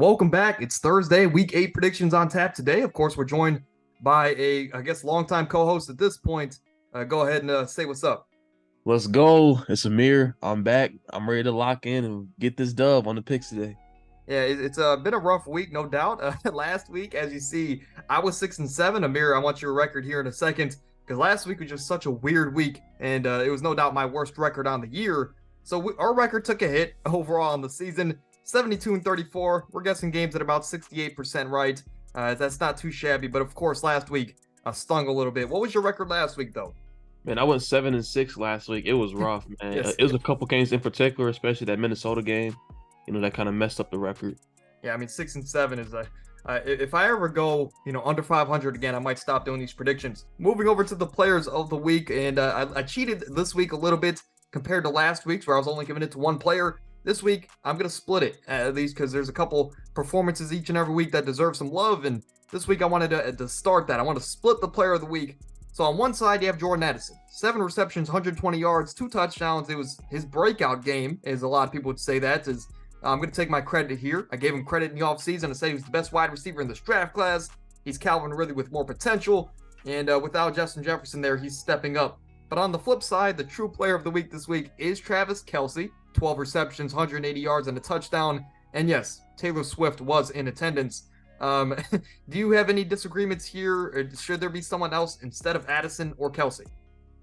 Welcome back. It's Thursday, week 8 predictions on tap today. Of course, we're joined by I guess, longtime co-host at this point. Go ahead and say what's up. Let's go. It's Amir. I'm back. I'm ready to lock in and get this dub on the picks today. Yeah, it's been a rough week, no doubt. Last week, as you see, I was 6-7. Amir, I want your record here in a second because last week was just such a weird week, and it was no doubt my worst record on the year. So our record took a hit overall on the season, 72-34. We're guessing games at about 68% right. That's not too shabby, but of course, last week stung a little bit. What was your record last week, though? Man, I went 7-6 last week. It was rough, man. Yes. It was a couple games in particular, especially that Minnesota game. That kind of messed up the record. Yeah, I mean 6-7 is a. If I ever go, under 500 again, I might stop doing these predictions. Moving over to the players of the week, and I cheated this week a little bit compared to last week's, where I was only giving it to one player. This week, I'm gonna split it at least because there's a couple performances each and every week that deserve some love, and this week I wanted to start that. I want to split the player of the week. So on one side, you have Jordan Addison, 7 receptions, 120 yards, 2 touchdowns. It was his breakout game, as a lot of people would say that. I'm going to take my credit here. I gave him credit in the offseason and say he was the best wide receiver in this draft class. He's Calvin Ridley with more potential. And without Justin Jefferson there, he's stepping up. But on the flip side, the true player of the week this week is Travis Kelce. 12 receptions, 180 yards, and a touchdown. And yes, Taylor Swift was in attendance. Do you have any disagreements here? Or should there be someone else instead of Addison or Kelce?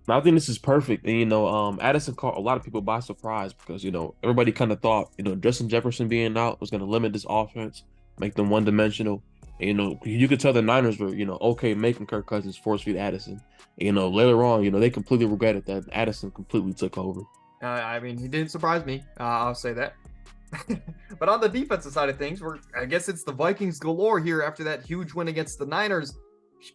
I think this is perfect. And, Addison caught a lot of people by surprise because, everybody kind of thought, Justin Jefferson being out was going to limit this offense, make them one-dimensional. And, you could tell the Niners were, okay making Kirk Cousins force-feed Addison. And, later on, they completely regretted that Addison completely took over. I mean, he didn't surprise me. I'll say that. But on the defensive side of things, I guess it's the Vikings galore here after that huge win against the Niners.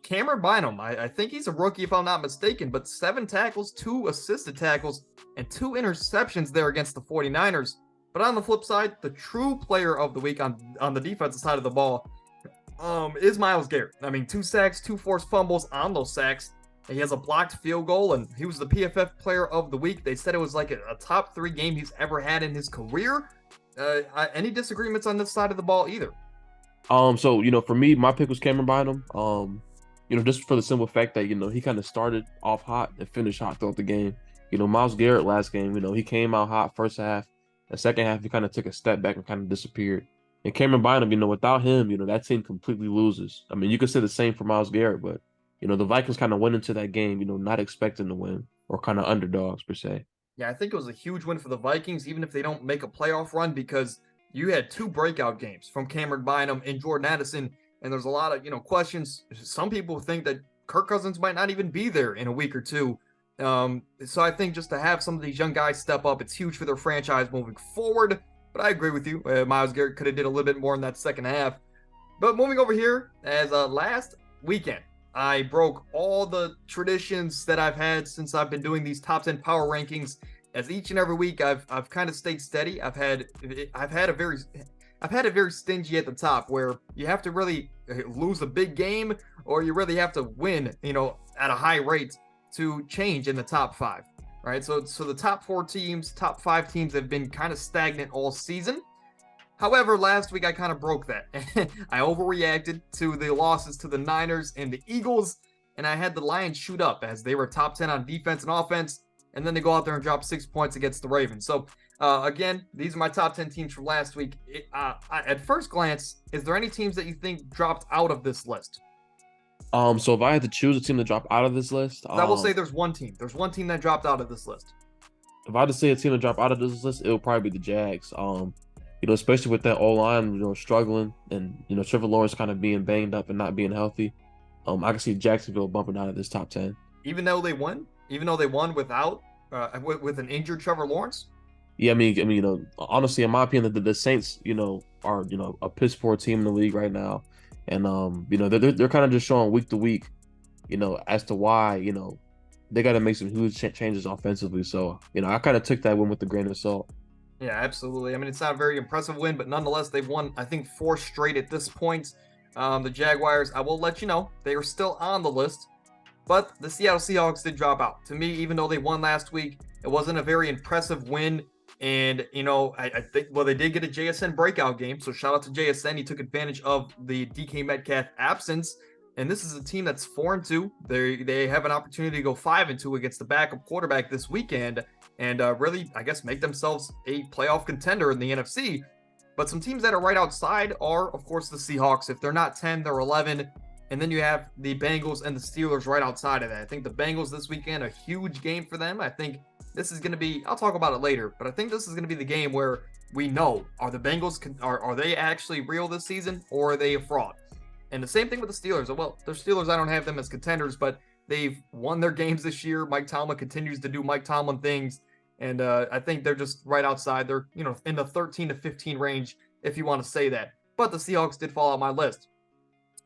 Cameron Bynum, I think he's a rookie if I'm not mistaken, but 7 tackles, 2 assisted tackles, and 2 interceptions there against the 49ers. But on the flip side, the true player of the week on the defensive side of the ball is Myles Garrett. I mean, 2 sacks, 2 forced fumbles on those sacks. He has a blocked field goal, and he was the PFF player of the week. They said it was like a top 3 game he's ever had in his career. Any disagreements on this side of the ball either? So, for me, my pick was Cameron Bynum. Just for the simple fact that, he kind of started off hot and finished hot throughout the game. Myles Garrett last game, he came out hot first half. The second half, he kind of took a step back and kind of disappeared. And Cameron Bynum, without him, that team completely loses. I mean, you could say the same for Myles Garrett, but, the Vikings kind of went into that game, not expecting to win or kind of underdogs per se. Yeah, I think it was a huge win for the Vikings, even if they don't make a playoff run, because you had 2 breakout games from Cameron Bynum and Jordan Addison. And there's a lot of, questions. Some people think that Kirk Cousins might not even be there in a week or two. So I think just to have some of these young guys step up, it's huge for their franchise moving forward. But I agree with you. Myles Garrett could have did a little bit more in that second half. But moving over here, as last weekend, I broke all the traditions that I've had since I've been doing these top 10 power rankings. As each and every week, I've kind of stayed steady. I've had it very stingy at the top, where you have to really lose a big game, or you really have to win, at a high rate to change in the top 5, right? So the top 4 teams, top 5 teams have been kind of stagnant all season. However, last week I kind of broke that. I overreacted to the losses to the Niners and the Eagles, and I had the Lions shoot up as they were top 10 on defense and offense, and then they go out there and drop 6 points against the Ravens. So again, these are my top 10 teams from last week. At first glance, is there any teams that you think dropped out of this list? So if I had to choose a team to drop out of this list, I will say there's one team. There's one team that dropped out of this list. If I had to say a team to drop out of this list, it would probably be the Jags. Especially with that O-line, struggling, and Trevor Lawrence kind of being banged up and not being healthy. I can see Jacksonville bumping out of this top 10. Even though they won without with an injured Trevor Lawrence. Yeah, I mean, honestly, in my opinion, the Saints, are a piss poor team in the league right now, and they're kind of just showing week to week, as to why they got to make some huge changes offensively. So I kind of took that win with a grain of salt. Yeah, absolutely. I mean, it's not a very impressive win, but nonetheless, they've won, I think, 4 straight at this point. The Jaguars, I will let you know, they are still on the list, but the Seattle Seahawks did drop out. To me, even though they won last week, it wasn't a very impressive win. And, I think, well, they did get a JSN breakout game. So shout out to JSN. He took advantage of the DK Metcalf absence. And this is a team that's 4-2. They have an opportunity to go 5-2 against the backup quarterback this weekend and really, I guess, make themselves a playoff contender in the NFC. But some teams that are right outside are, of course, the Seahawks. If they're not 10, they're 11. And then you have the Bengals and the Steelers right outside of that. I think the Bengals this weekend, a huge game for them. I think this is going to be, I'll talk about it later, but I think this is going to be the game where we know, are the Bengals, are they actually real this season, or are they a fraud? And the same thing with the Steelers. Well, the Steelers, I don't have them as contenders, but they've won their games this year. Mike Tomlin continues to do Mike Tomlin things. And I think they're just right outside. They're, in the 13 to 15 range, if you want to say that. But the Seahawks did fall out my list.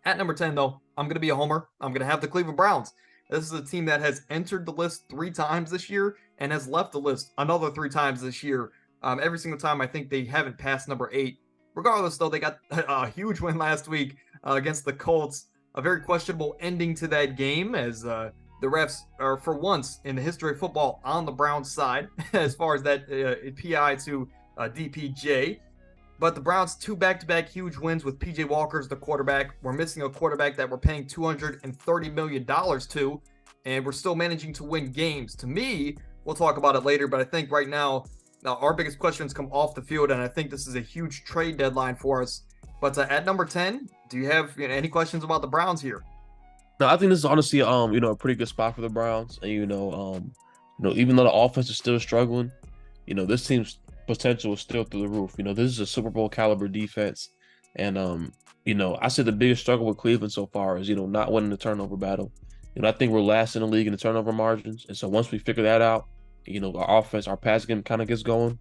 At number 10, though, I'm going to be a homer. I'm going to have the Cleveland Browns. This is a team that has entered the list 3 times this year and has left the list another 3 times this year. Every single time, I think they haven't passed number 8. Regardless, though, they got a huge win last week against the Colts. A very questionable ending to that game as the refs are, for once in the history of football, on the Browns side as far as that PI to DPJ. But the Browns, 2 back-to-back huge wins with PJ Walker as the quarterback. We're missing a quarterback that we're paying $230 million to, and we're still managing to win games. To me, we'll talk about it later, but I think right now, our biggest questions come off the field, and I think this is a huge trade deadline for us. But at number 10, do you have any questions about the Browns here? No, I think this is honestly, a pretty good spot for the Browns. And, even though the offense is still struggling, this team's potential is still through the roof. This is a Super Bowl caliber defense. And, I said the biggest struggle with Cleveland so far is, not winning the turnover battle. I think we're last in the league in the turnover margins. And so once we figure that out, our offense, our pass game kind of gets going,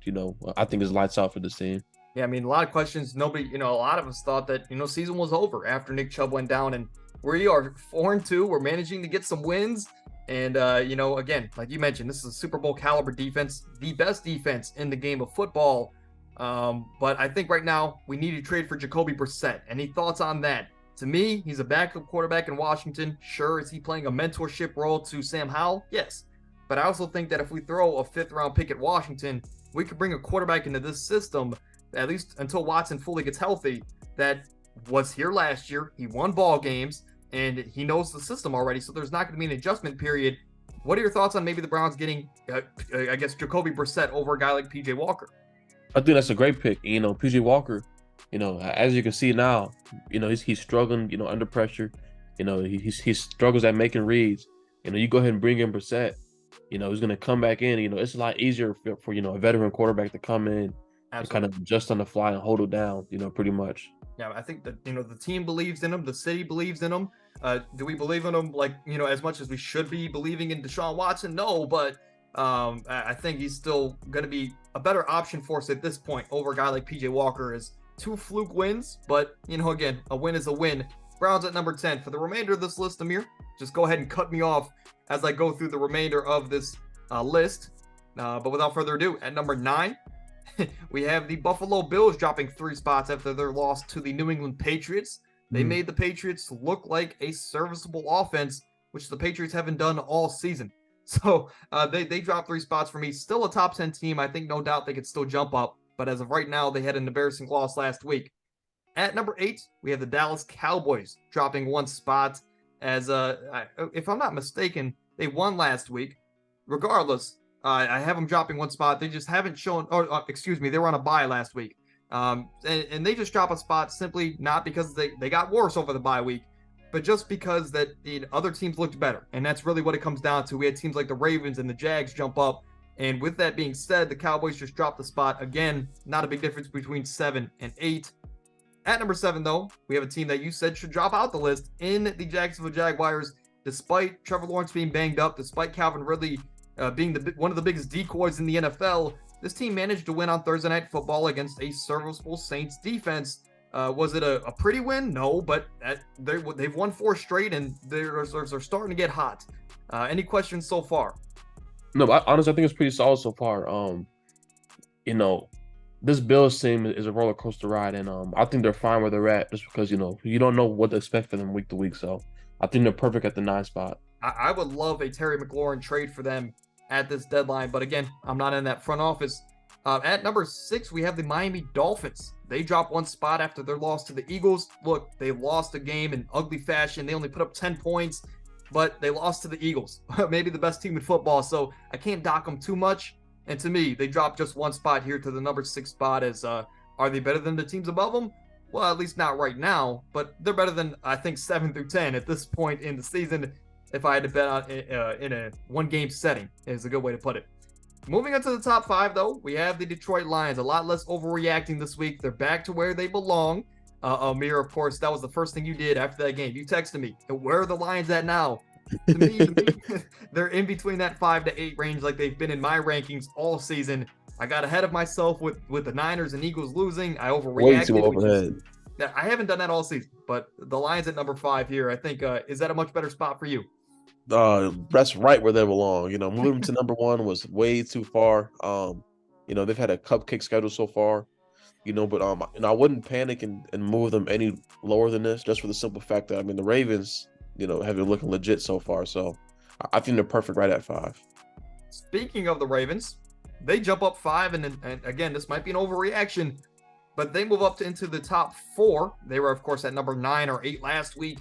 I think it's lights out for this team. Yeah, I mean, a lot of questions. Nobody, a lot of us thought that, season was over after Nick Chubb went down, and we are 4-2. We're managing to get some wins. And, again, like you mentioned, this is a Super Bowl caliber defense, the best defense in the game of football. But I think right now we need to trade for Jacoby Brissett. Any thoughts on that? To me, he's a backup quarterback in Washington. Sure, is he playing a mentorship role to Sam Howell? Yes. But I also think that if we throw a 5th-round pick at Washington, we could bring a quarterback into this system, at least until Watson fully gets healthy, that was here last year. He won ball games, and he knows the system already, so there's not going to be an adjustment period. What are your thoughts on maybe the Browns getting, Jacoby Brissett over a guy like P.J. Walker? I think that's a great pick. P.J. Walker, as you can see now, he's struggling, under pressure. He struggles at making reads. You go ahead and bring in Brissett. He's going to come back in. It's a lot easier for a veteran quarterback to come in and kind of adjust on the fly and hold it down, pretty much. Yeah, I think that, the team believes in him. The city believes in him. Do we believe in him as much as we should be believing in Deshaun Watson? No, but I think he's still going to be a better option for us at this point over a guy like PJ Walker. Is 2 fluke wins, but, again, a win is a win. Browns at number 10. For the remainder of this list, Amir, just go ahead and cut me off as I go through the remainder of this list. But without further ado, at number 9, we have the Buffalo Bills dropping 3 spots after their loss to the New England Patriots. They made the Patriots look like a serviceable offense, which the Patriots haven't done all season. So they dropped 3 spots for me. Still a top 10 team. I think no doubt they could still jump up. But as of right now, they had an embarrassing loss last week. At number 8, we have the Dallas Cowboys dropping 1 spot. As if I'm not mistaken, they won last week. Regardless, I have them dropping 1 spot. They just haven't shown, they were on a bye last week. And they just drop a spot simply not because they got worse over the bye week, but just because that the other teams looked better. And that's really what it comes down to. We had teams like the Ravens and the Jags jump up. And with that being said, the Cowboys just dropped the spot. Again, not a big difference between 7 and 8. At number 7, though, we have a team that you said should drop out the list in the Jacksonville Jaguars. Despite Trevor Lawrence being banged up, despite Calvin Ridley being one of the biggest decoys in the NFL, this team managed to win on Thursday Night Football against a serviceable Saints defense. Was it a pretty win? No, but they've won 4 straight, and they're starting to get hot. Any questions so far? No, honestly, I think it's pretty solid so far. This Bills team is a roller coaster ride, and I think they're fine where they're at just because, you don't know what to expect from them week to week. So I think they're perfect at the 9 spot. I would love a Terry McLaurin trade for them at this deadline, but again, I'm not in that front office. At number 6, we have the Miami Dolphins. They dropped one spot after their loss to the Eagles. Look, they lost a game in ugly fashion. They only put up 10 points, but they lost to the Eagles, maybe the best team in football. So I can't dock them too much. And to me, they dropped just one spot here to the number 6 spot. Are they better than the teams above them? Well, at least not right now, but they're better than, I think, 7 through 10 at this point in the season. If I had to bet on in a one-game setting, is a good way to put it. Moving on to the top 5, though, we have the Detroit Lions. A lot less overreacting this week. They're back to where they belong. Amir, of course, that was the first thing you did after that game. You texted me, where are the Lions at now? To me, they're in between that 5 to 8 range like they've been in my rankings all season. I got ahead of myself with the Niners and Eagles losing. I overreacted. Way too overhead. I haven't done that all season, but the Lions at number 5 here, I think, is that a much better spot for you? That's right where they belong. Moving to number 1 was way too far. They've had a cupcake schedule so far. But I wouldn't panic and move them any lower than this, just for the simple fact that the Ravens, have been looking legit so far. So I think they're perfect right at 5. Speaking of the Ravens, they jump up 5, and again, this might be an overreaction, but they move up into the top 4. They were, of course, at number 9 or 8 last week.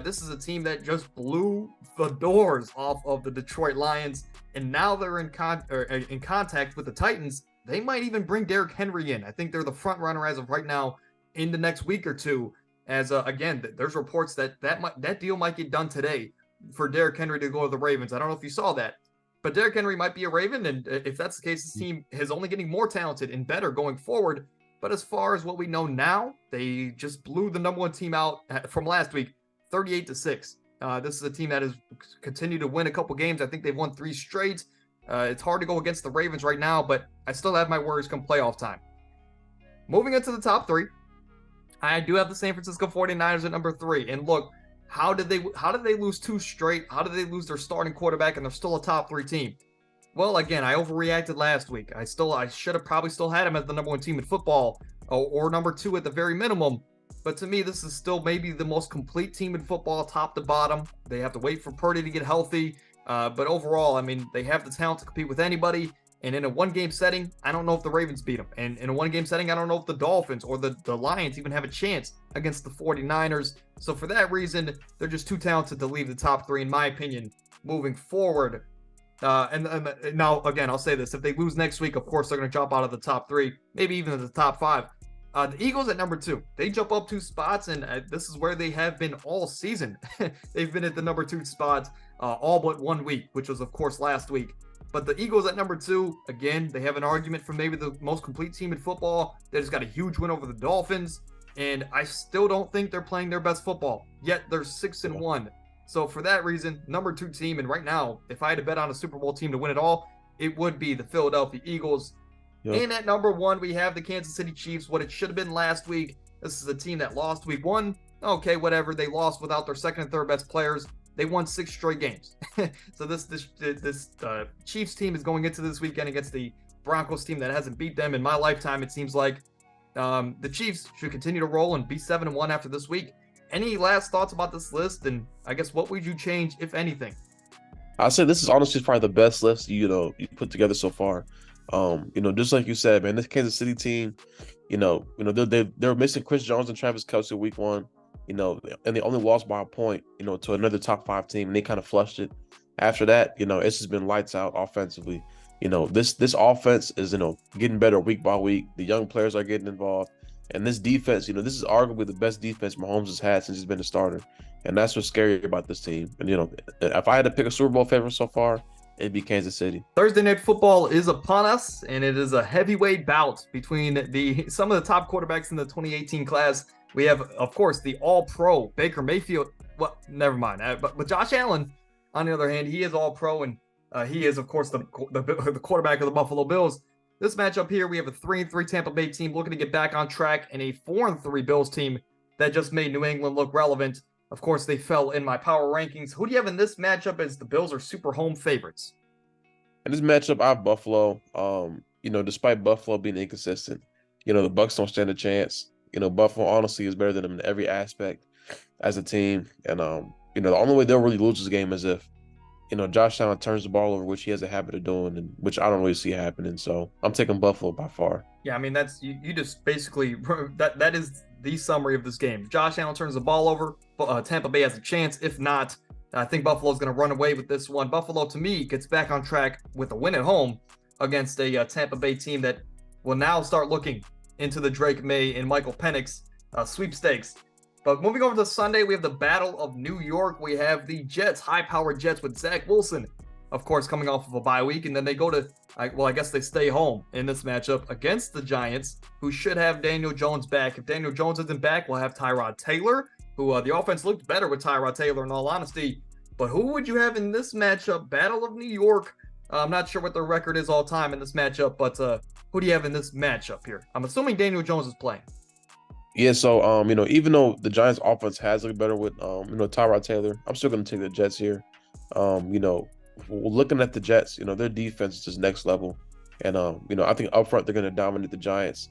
This is a team that just blew the doors off of the Detroit Lions, and now they're in contact with the Titans. They might even bring Derrick Henry in. I think they're the front runner as of right now in the next week or two. As again, there's reports that deal might get done today for Derrick Henry to go to the Ravens. I don't know if you saw that, but Derrick Henry might be a Raven, and if that's the case, this team is only getting more talented and better going forward. But as far as what we know now, they just blew the number 1 team out from last week, 38-6. This is a team that has continued to win a couple games. I think they've won 3 straight. It's hard to go against the Ravens right now, but I still have my worries come playoff time. Moving into the top 3, I do have the San Francisco 49ers at number 3. And look, how did they lose 2 straight? How did they lose their starting quarterback and they're still a top 3 team? Well, again, I overreacted last week. I should have probably still had them as the number 1 team in football, or number 2 at the very minimum. But to me, this is still maybe the most complete team in football, top to bottom. They have to wait for Purdy to get healthy. But overall, they have the talent to compete with anybody. And in a one-game setting, I don't know if the Ravens beat them. And in a one-game setting, I don't know if the Dolphins or the Lions even have a chance against the 49ers. So for that reason, they're just too talented to leave the top 3, in my opinion, moving forward. And now, again, I'll say this. If they lose next week, of course, they're going to drop out of the top 3, maybe even the top 5. The Eagles at number 2. They jump up 2 spots, and this is where they have been all season. They've been at the number 2 spot all but 1 week, which was, of course, last week. But the Eagles at number 2, again, they have an argument for maybe the most complete team in football. They just got a huge win over the Dolphins, and I still don't think they're playing their best football. Yet they're 6-1. So for that reason, number 2 team, and right now, if I had to bet on a Super Bowl team to win it all, it would be the Philadelphia Eagles. Yep. And at number 1, we have the Kansas City Chiefs, what it should have been last week. This is a team that lost week 1. Okay, whatever. They lost without their second and third best players. They won 6 straight games. So this Chiefs team is going into this weekend against the Broncos team that hasn't beat them in my lifetime. It seems like the Chiefs should continue to roll and be 7-1 after this week. Any last thoughts about this list? And I guess what would you change, if anything? I'd say this is honestly probably the best list you put together so far. Just like you said, man, this Kansas City team, they're missing Chris Jones and Travis Kelce week 1, and they only lost by a point, to another top 5 team, and they kind of flushed it. After that, it's just been lights out offensively. This offense is, getting better week by week. The young players are getting involved, and this defense, this is arguably the best defense Mahomes has had since he's been a starter, and that's what's scary about this team. And if I had to pick a Super Bowl favorite so far, it'd be Kansas City. Thursday Night Football is upon us, and it is a heavyweight bout between some of the top quarterbacks in the 2018 class. We have, of course, the All-Pro Baker Mayfield. Well, never mind. But Josh Allen, on the other hand, he is All-Pro, and he is, of course, the quarterback of the Buffalo Bills. This matchup here, we have a 3-3 Tampa Bay team looking to get back on track, and a 4-3 Bills team that just made New England look relevant. Of course, they fell in my power rankings. Who do you have in this matchup as the Bills are super home favorites? In this matchup, I have Buffalo. Despite Buffalo being inconsistent, the Bucs don't stand a chance. Buffalo honestly is better than them in every aspect as a team. And, the only way they'll really lose this game is if, Josh Allen turns the ball over, which he has a habit of doing, and which I don't really see happening. So I'm taking Buffalo by far. Yeah, I mean that's you just basically that is the summary of this game. If Josh Allen turns the ball over, Tampa Bay has a chance. If not, I think Buffalo's going to run away with this one. Buffalo, to me, gets back on track with a win at home against a Tampa Bay team that will now start looking into the Drake May and Michael Penix sweepstakes. But moving over to Sunday, we have the Battle of New York. We have the Jets, high-powered Jets with Zach Wilson, of course, coming off of a bye week. And then they go to, I guess they stay home in this matchup against the Giants, who should have Daniel Jones back. If Daniel Jones isn't back, we'll have Tyrod Taylor, who the offense looked better with Tyrod Taylor, in all honesty. But who would you have in this matchup? Battle of New York. I'm not sure what their record is all time in this matchup, but who do you have in this matchup here? I'm assuming Daniel Jones is playing. Yeah, so even though the Giants offense has looked better with Tyrod Taylor, I'm still gonna take the Jets here. Looking at the Jets, their defense is just next level. And I think up front they're gonna dominate the Giants.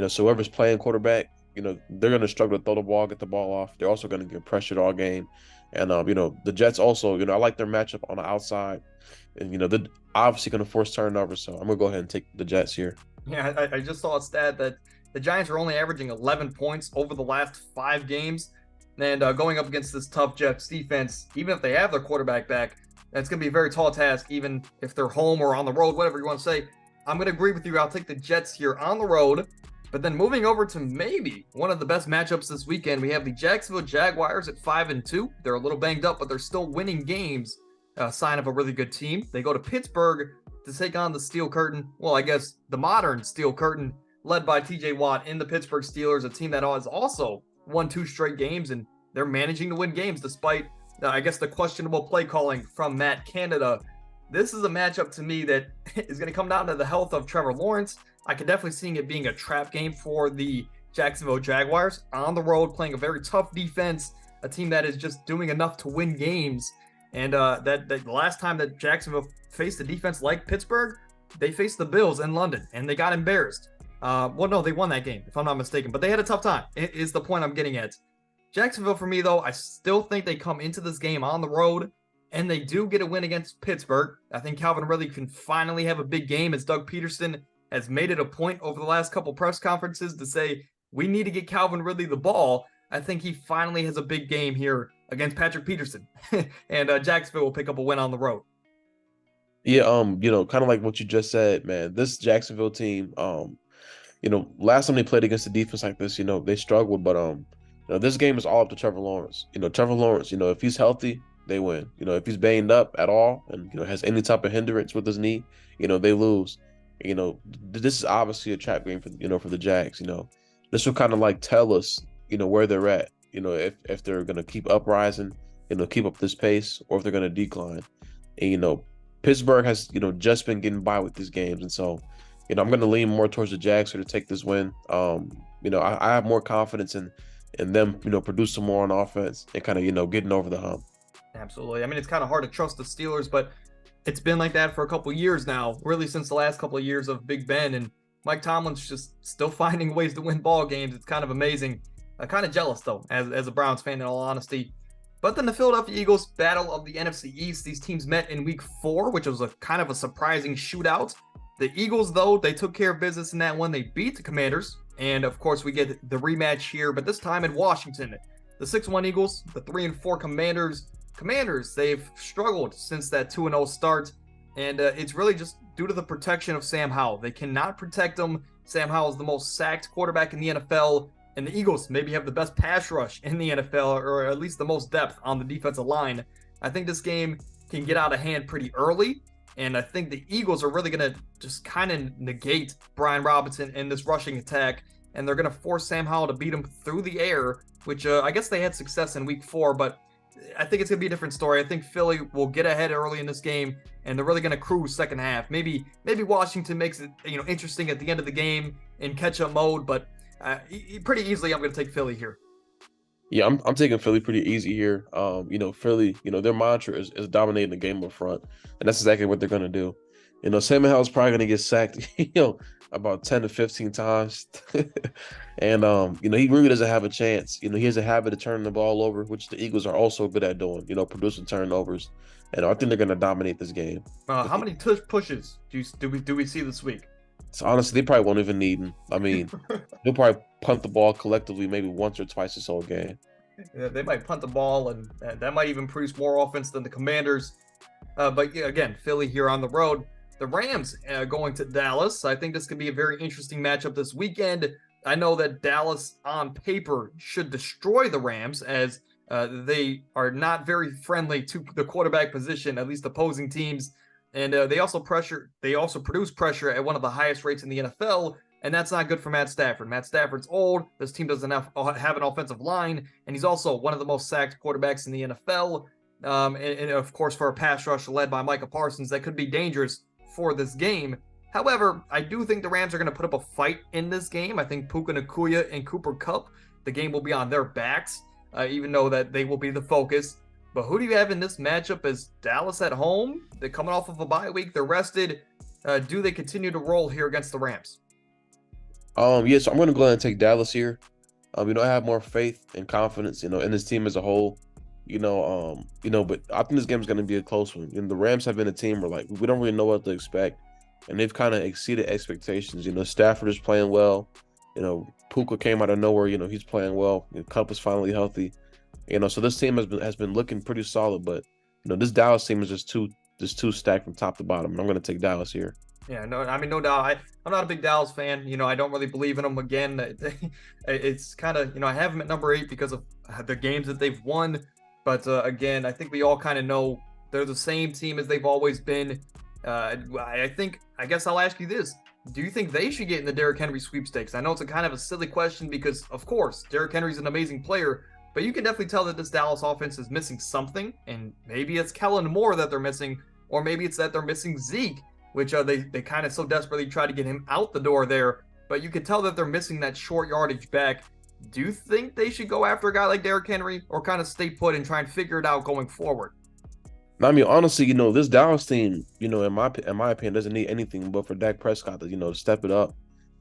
So whoever's playing quarterback, they're gonna struggle to throw the ball, get the ball off. They're also gonna get pressured all game. And the Jets also, I like their matchup on the outside. And they're obviously gonna force turnovers. So I'm gonna go ahead and take the Jets here. Yeah, I just saw a stat that the Giants are only averaging 11 points over the last 5 games. And going up against this tough Jets defense, even if they have their quarterback back, that's going to be a very tall task, even if they're home or on the road, whatever you want to say. I'm going to agree with you. I'll take the Jets here on the road. But then moving over to maybe one of the best matchups this weekend, we have the Jacksonville Jaguars at 5-2. They're a little banged up, but they're still winning games. A sign of a really good team. They go to Pittsburgh to take on the Steel Curtain. Well, I guess the modern Steel Curtain, led by TJ Watt in the Pittsburgh Steelers, a team that has also won 2 straight games, and they're managing to win games despite, I guess, the questionable play calling from Matt Canada. This is a matchup to me that is going to come down to the health of Trevor Lawrence. I can definitely see it being a trap game for the Jacksonville Jaguars on the road, playing a very tough defense, a team that is just doing enough to win games. And that the last time that Jacksonville faced a defense like Pittsburgh, they faced the Bills in London, and they got embarrassed. No, they won that game, if I'm not mistaken, but they had a tough time, is the point I'm getting at. Jacksonville, for me, though, I still think they come into this game on the road, and they do get a win against Pittsburgh. I think Calvin Ridley can finally have a big game, as Doug Peterson has made it a point over the last couple press conferences to say, we need to get Calvin Ridley the ball. I think he finally has a big game here against Patrick Peterson, and Jacksonville will pick up a win on the road. Yeah, kind of like what you just said, man. This Jacksonville team, last time they played against a defense like this, they struggled. But this game is all up to Trevor Lawrence. Trevor Lawrence, if he's healthy, they win. If he's banged up at all and has any type of hindrance with his knee, they lose. This is obviously a trap game for the Jags. This will kind of like tell us, where they're at. If they're gonna keep uprising, keep up this pace, or if they're gonna decline. And Pittsburgh has, just been getting by with these games. And so, I'm going to lean more towards the Jags here to take this win. I have more confidence in them, producing more on offense and kind of, getting over the hump. Absolutely. I mean, it's kind of hard to trust the Steelers, but it's been like that for a couple of years now, really since the last couple of years of Big Ben, and Mike Tomlin's just still finding ways to win ball games. It's kind of amazing. I'm kind of jealous, though, as a Browns fan, in all honesty. But then the Philadelphia Eagles, battle of the NFC East. These teams met in week 4, which was a kind of a surprising shootout. The Eagles, though, they took care of business in that one. They beat the Commanders. And, of course, we get the rematch here, but this time in Washington. The 6-1 Eagles, the 3-4 Commanders. Commanders, they've struggled since that 2-0 start. And it's really just due to the protection of Sam Howell. They cannot protect him. Sam Howell is the most sacked quarterback in the NFL. And the Eagles maybe have the best pass rush in the NFL, or at least the most depth on the defensive line. I think this game can get out of hand pretty early, and I think the Eagles are really going to just kind of negate Brian Robinson in this rushing attack, and they're going to force Sam Howell to beat him through the air, which I guess they had success in week 4, but I think it's going to be a different story. I think Philly will get ahead early in this game, and they're really going to cruise second half. Maybe Washington makes it interesting at the end of the game in catch-up mode, but pretty easily, I'm going to take Philly here. Yeah, I'm taking Philly pretty easy here. Philly, their mantra is dominating the game up front, and that's exactly what they're going to do. Sam Howell's probably gonna get sacked, about 10 to 15 times. And he really doesn't have a chance. He has a habit of turning the ball over, which the Eagles are also good at doing, producing turnovers. And I think they're gonna dominate this game. How many tush pushes do we see this week? So honestly, they probably won't even need him. I mean, they'll probably punt the ball collectively maybe once or twice this whole game. Yeah, they might punt the ball, and that might even produce more offense than the Commanders. But yeah, again, Philly here on the road. The Rams going to Dallas. I think this could be a very interesting matchup this weekend. I know that Dallas on paper should destroy the Rams as they are not very friendly to the quarterback position, at least opposing teams. And they also produce pressure at one of the highest rates in the NFL. And that's not good for Matt Stafford. Matt Stafford's old. This team doesn't have an offensive line. And he's also one of the most sacked quarterbacks in the NFL. And of course, for a pass rush led by Micah Parsons, that could be dangerous for this game. However, I do think the Rams are going to put up a fight in this game. I think Puka Nacua and Cooper Kupp, the game will be on their backs, even though that they will be the focus. But who do you have in this matchup as Dallas at home? They're coming off of a bye week. They're rested. Do they continue to roll here against the Rams? Yes, I'm going to go ahead and take Dallas here. I have more faith and confidence, in this team as a whole. But I think this game is going to be a close one. The Rams have been a team where we don't really know what to expect, and they've kind of exceeded expectations. Stafford is playing well. Puka came out of nowhere. He's playing well. Kupp is finally healthy. So this team has been looking pretty solid, but this Dallas team is just too stacked from top to bottom. And I'm going to take Dallas here. Yeah, no doubt. I'm not a big Dallas fan. I don't really believe in them. Again, it's kind of, I have them at number 8 because of the games that they've won. But again, I think we all kind of know they're the same team as they've always been. I guess I'll ask you this. Do you think they should get in the Derrick Henry sweepstakes? I know it's a kind of a silly question because, of course, Derrick Henry's an amazing player, but you can definitely tell that this Dallas offense is missing something, and maybe it's Kellen Moore that they're missing, or maybe it's that they're missing Zeke, which they kind of so desperately try to get him out the door there, but you can tell that they're missing that short yardage back. Do you think they should go after a guy like Derrick Henry, or kind of stay put and try and figure it out going forward? Honestly, this Dallas team, in my opinion, doesn't need anything but for Dak Prescott to step it up,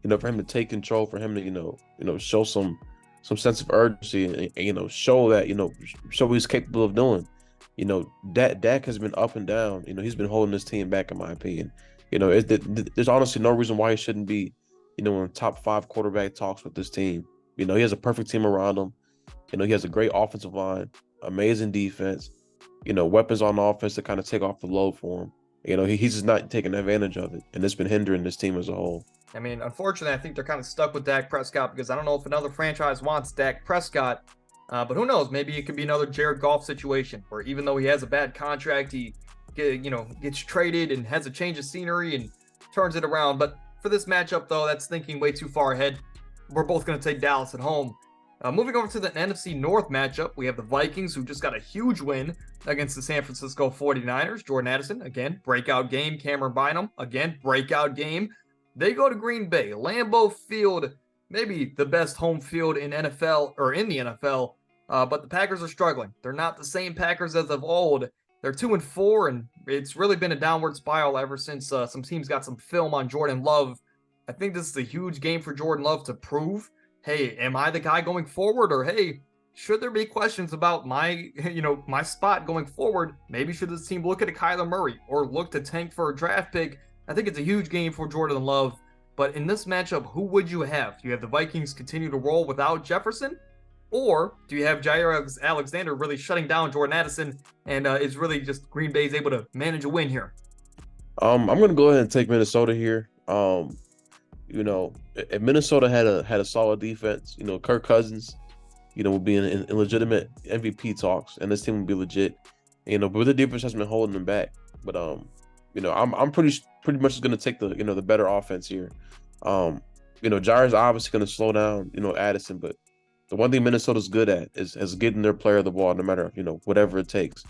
for him to take control, for him to show some sense of urgency, and show that show what he's capable of doing. Dak has been up and down. He's been holding this team back, in my opinion. There's honestly no reason why he shouldn't be, in top 5 quarterback talks with this team. He has a perfect team around him. He has a great offensive line, amazing defense, weapons on offense to kind of take off the load for him. He's just not taking advantage of it, and it's been hindering this team as a whole. I mean, unfortunately, I think they're kind of stuck with Dak Prescott because I don't know if another franchise wants Dak Prescott, but who knows? Maybe it could be another Jared Goff situation where even though he has a bad contract, he gets traded and has a change of scenery and turns it around. But for this matchup, though, that's thinking way too far ahead. We're both going to take Dallas at home. Moving over to the NFC North matchup, we have the Vikings, who just got a huge win against the San Francisco 49ers. Jordan Addison, again, breakout game. Cameron Bynum, again, breakout game. They go to Green Bay. Lambeau Field, maybe the best home field in the NFL, but the Packers are struggling. They're not the same Packers as of old. They're 2-4, and it's really been a downward spiral ever since some teams got some film on Jordan Love. I think this is a huge game for Jordan Love to prove, hey, am I the guy going forward? Or, hey, should there be questions about my spot going forward? Maybe should this team look at a Kyler Murray or look to tank for a draft pick? I think it's a huge game for Jordan Love. But in this matchup, who would you have? Do you have the Vikings continue to roll without Jefferson? Or do you have Jair Alexander really shutting down Jordan Addison and is really just Green Bay's able to manage a win here? I'm going to go ahead and take Minnesota here. If Minnesota had a solid defense, Kirk Cousins, would be in legitimate MVP talks, and this team would be legit. But the defense has been holding them back. But I'm pretty much going to take the better offense here. Jair's obviously going to slow down, Addison, but the one thing Minnesota's good at is getting their player the ball, no matter whatever it takes.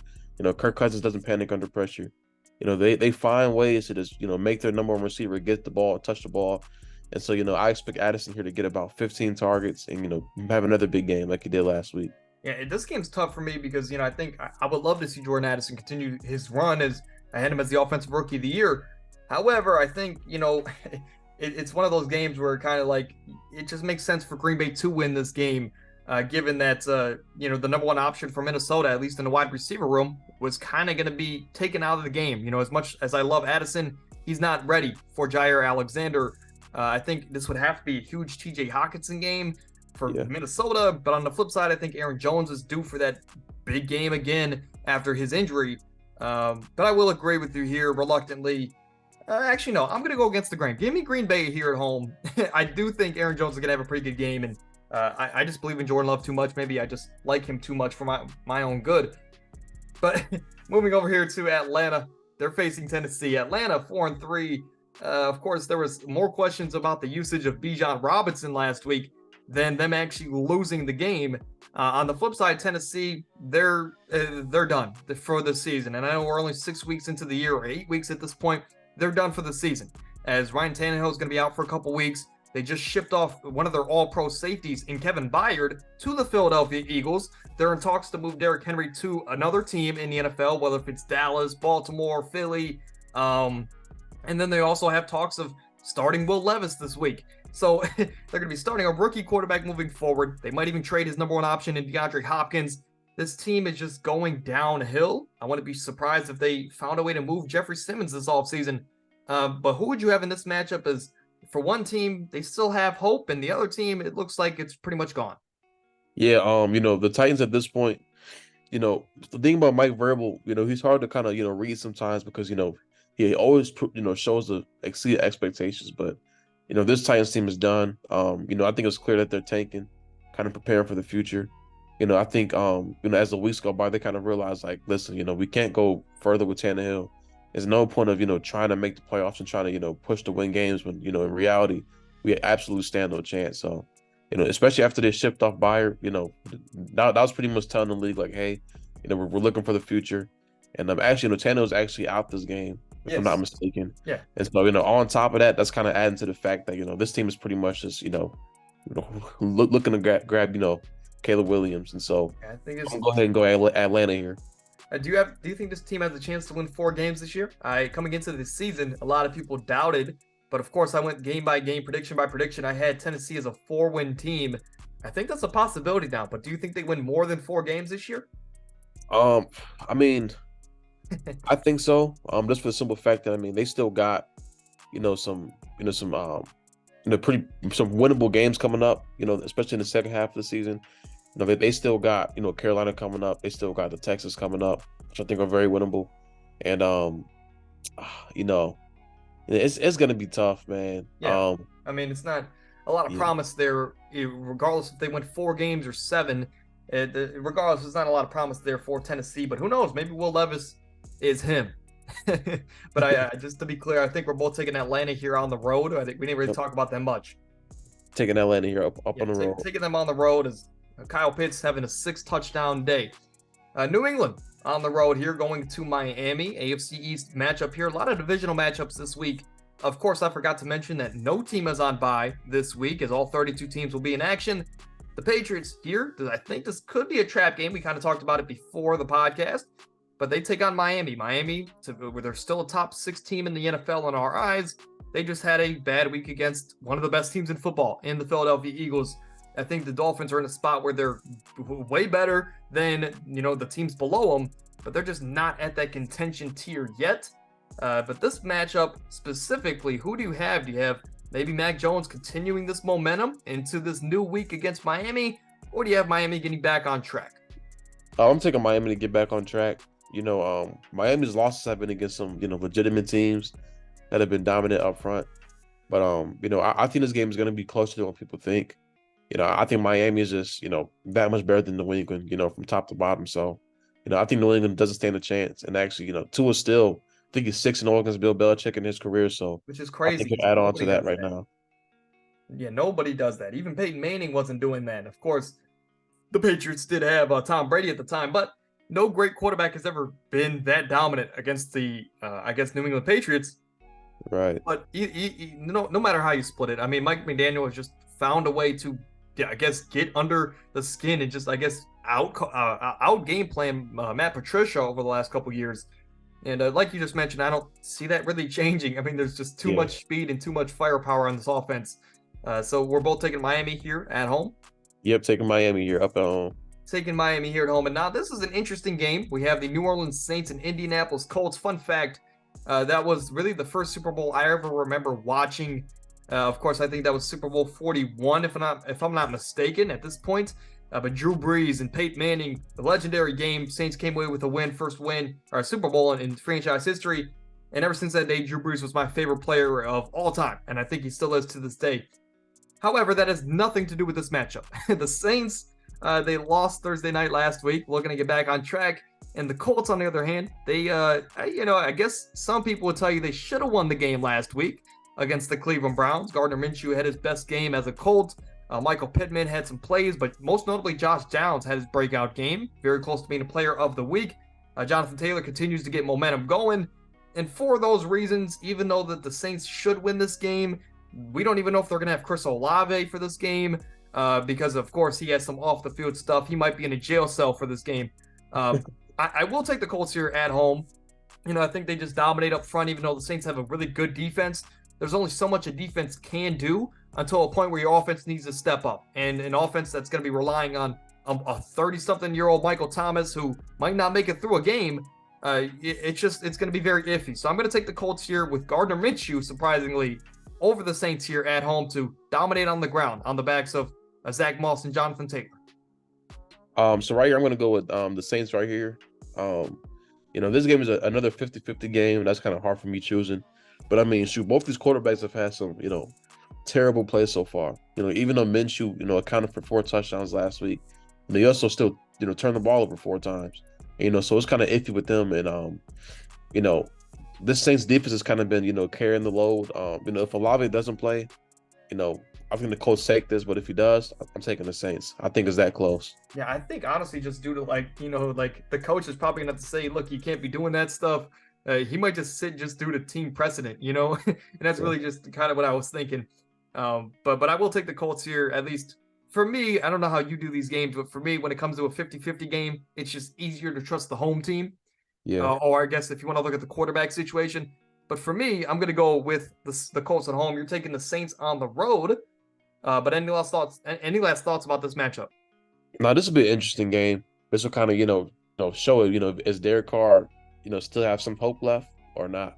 Kirk Cousins doesn't panic under pressure. They find ways to just make their number 1 receiver get the ball, touch the ball. And so, I expect Addison here to get about 15 targets and, have another big game like he did last week. Yeah, this game's tough for me because, I think I would love to see Jordan Addison continue his run as I had him as the offensive rookie of the year. However, I think, it's one of those games where kind of like it just makes sense for Green Bay to win this game, given that, the number one option for Minnesota, at least in the wide receiver room, was kind of going to be taken out of the game. As much as I love Addison, he's not ready for Jair Alexander. I think this would have to be a huge TJ Hawkinson game for Minnesota. But on the flip side, I think Aaron Jones is due for that big game again after his injury. But I will agree with you here reluctantly. Actually, no, I'm going to go against the grain. Give me Green Bay here at home. I do think Aaron Jones is going to have a pretty good game. And I just believe in Jordan Love too much. Maybe I just like him too much for my own good. But moving over here to Atlanta, they're facing Tennessee. Atlanta 4-3. Of course, there was more questions about the usage of Bijan Robinson last week than them actually losing the game. On the flip side, Tennessee, they're done for the season. And I know we're only 6 weeks into the year, or 8 weeks at this point. They're done for the season, as Ryan Tannehill is going to be out for a couple weeks. They just shipped off one of their all-pro safeties in Kevin Byard to the Philadelphia Eagles. They're in talks to move Derrick Henry to another team in the NFL, whether if it's Dallas, Baltimore, Philly. And then they also have talks of starting Will Levis this week. So they're going to be starting a rookie quarterback moving forward. They might even trade his number one option in DeAndre Hopkins. This team is just going downhill. I wouldn't be surprised if they found a way to move Jeffrey Simmons this offseason. But who would you have in this matchup? As for one team, they still have hope, and the other team, it looks like it's pretty much gone. Yeah, the Titans at this point, the thing about Mike Vrabel, he's hard to kind of, read sometimes because, he always, shows the exceed expectations. But, this Titans team is done. I think it's clear that they're tanking, kind of preparing for the future. I think, as the weeks go by, they kind of realize, like, listen, we can't go further with Tannehill. There's no point of, trying to make the playoffs and trying to, push to win games when, in reality, we absolutely stand no chance. So, especially after they shipped off Byard, that was pretty much telling the league, like, hey, we're looking for the future. And actually, Tannehill's actually out this game, if I'm not mistaken. Yeah. And so, on top of that, that's kind of adding to the fact that, this team is pretty much just, looking to grab, Caleb Williams. And so I think I'm go ahead and go Atlanta here. Do you think this team has a chance to win 4 games this year? Coming into this season, a lot of people doubted, but of course I went game by game, prediction by prediction. I had Tennessee as a 4-win team. I think that's a possibility now, but do you think they win more than 4 games this year? I mean, I think so. Just for the simple fact that they still got, some winnable games coming up. Especially in the second half of the season. They still got, Carolina coming up. They still got the Texas coming up, which I think are very winnable. And it's gonna be tough, man. Yeah. It's not a lot of promise there, regardless if they win 4 games or 7. Regardless, there's not a lot of promise there for Tennessee. But who knows? Maybe Will Levis is him. But I just to be clear, I think we're both taking Atlanta here on the road. I think we didn't really talk about them much. Taking Atlanta here up on the road. Taking them on the road is Kyle Pitts having a 6-touchdown day. New England on the road here, going to Miami. AFC East matchup here. A lot of divisional matchups this week. Of course, I forgot to mention that no team is on bye this week, as all 32 teams will be in action. The Patriots here, I think this could be a trap game. We kind of talked about it before the podcast, but they take on Miami. Miami, where they're still a top 6 team in the NFL in our eyes. They just had a bad week against one of the best teams in football in the Philadelphia Eagles. I think the Dolphins are in a spot where they're way better than, the teams below them, but they're just not at that contention tier yet. But this matchup specifically, who do you have? Do you have maybe Mac Jones continuing this momentum into this new week against Miami, or do you have Miami getting back on track? I'm taking Miami to get back on track. Miami's losses have been against some, legitimate teams that have been dominant up front. But, I think this game is going to be closer than what people think. I think Miami is just, that much better than New England, from top to bottom. So, I think New England doesn't stand a chance. And actually, Tua still, I think he's 6-0 against Bill Belichick in his career. So, which is crazy. I think he'll add on to that right now. Yeah, nobody does that. Even Peyton Manning wasn't doing that. Of course, the Patriots did have Tom Brady at the time, but no great quarterback has ever been that dominant against the, New England Patriots. Right. But no matter how you split it, Mike McDaniel has just found a way to, get under the skin and just, out game plan Matt Patricia over the last couple years. And like you just mentioned, I don't see that really changing. I mean, there's just too Yeah. much speed and too much firepower on this offense. So we're both taking Miami here at home. Yep, taking Miami here up at home. Taking Miami here at home. And now this is an interesting game. We have the New Orleans Saints and Indianapolis Colts. Fun fact, that was really the first Super Bowl I ever remember watching. Of course, I think that was Super Bowl 41, if I'm not mistaken at this point. But Drew Brees and Peyton Manning, the legendary game. Saints came away with a win, first win, or Super Bowl in franchise history. And ever since that day, Drew Brees was my favorite player of all time. And I think he still is to this day. However, that has nothing to do with this matchup. The Saints, they lost Thursday night last week, looking to get back on track. And the Colts, on the other hand, they, I guess some people would tell you they should have won the game last week against the Cleveland Browns. Gardner Minshew had his best game as a Colt. Michael Pittman had some plays, but most notably, Josh Downs had his breakout game, very close to being a player of the week. Jonathan Taylor continues to get momentum going. And for those reasons, even though that the Saints should win this game, we don't even know if they're going to have Chris Olave for this game because, of course, he has some off-the-field stuff. He might be in a jail cell for this game. I will take the Colts here at home. I think they just dominate up front, even though the Saints have a really good defense. There's only so much a defense can do until a point where your offense needs to step up. And an offense that's going to be relying on a 30-something-year-old Michael Thomas who might not make it through a game, it's going to be very iffy. So I'm going to take the Colts here with Gardner Minshew, surprisingly, over the Saints here at home to dominate on the ground on the backs of Zach Moss and Jonathan Taylor. So right here, I'm going to go with the Saints right here. This game is another 50-50 game. That's kind of hard for me choosing. But, I mean, both these quarterbacks have had some, terrible plays so far. Even though Minshew, accounted for 4 touchdowns last week, they also still, turned the ball over 4 times. So it's kind of iffy with them. And, this Saints defense has kind of been, carrying the load. If Olave doesn't play, I think the Colts take this, but if he does, I'm taking the Saints. I think it's that close. Yeah, I think honestly, just due to the coach is probably gonna have to say, look, you can't be doing that stuff. He might just sit just due to team precedent, and that's really just kind of what I was thinking. But I will take the Colts here, at least for me. I don't know how you do these games, but for me, when it comes to a 50-50 game, it's just easier to trust the home team. Yeah. Or I guess if you want to look at the quarterback situation. But for me, I'm going to go with the Colts at home. You're taking the Saints on the road. But any last thoughts about this matchup? Now, this will be an interesting game. This will kind of, show it, is Derek Carr, still have some hope left or not?